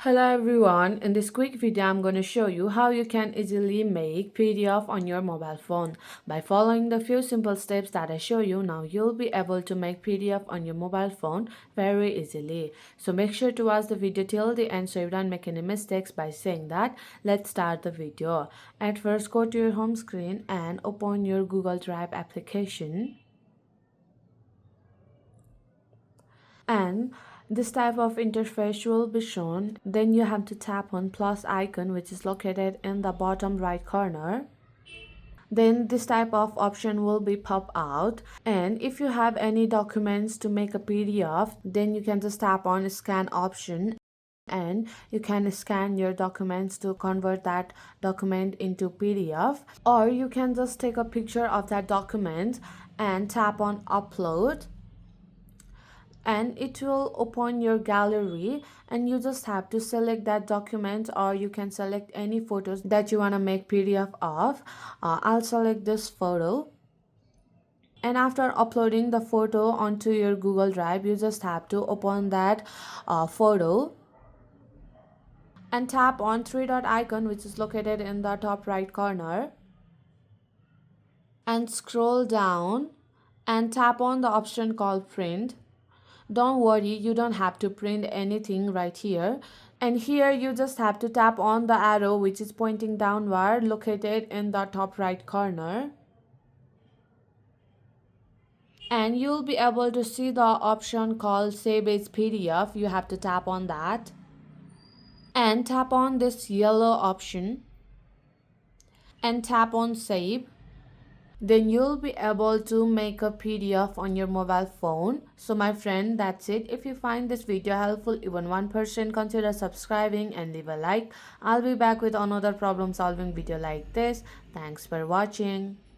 Hello everyone, in this quick video I'm going to show you how you can easily make PDF on your mobile phone. By following the few simple steps that I show you, now you'll be able to make PDF on your mobile phone very easily. So make sure to watch the video till the end so you don't make any mistakes. By saying that, let's start the video. At first, go to your home screen and open your Google Drive application. And this type of interface will be shown. Then you have to tap on plus icon, which is located in the bottom right corner. Then this type of option will be pop out, and if you have any documents to make a PDF, then you can just tap on scan option and you can scan your documents to convert that document into PDF, or you can just take a picture of that document and tap on upload, and it will open your gallery, and you just have to select that document, or you can select any photos that you want to make PDF of. I'll select this photo, and after uploading the photo onto your Google Drive, you just have to open that photo and tap on three dot icon, which is located in the top right corner, and scroll down and tap on the option called print. Don't worry, you don't have to print anything right here. And here you just have to tap on the arrow which is pointing downward, located in the top right corner. And you'll be able to see the option called Save as PDF. You have to tap on that. And tap on this yellow option. And tap on Save. Then you'll be able to make a PDF on your mobile phone. So my friend, that's it. If you find this video helpful, even 1%, consider subscribing and leave a like. I'll be back with another problem solving video like this. Thanks for watching.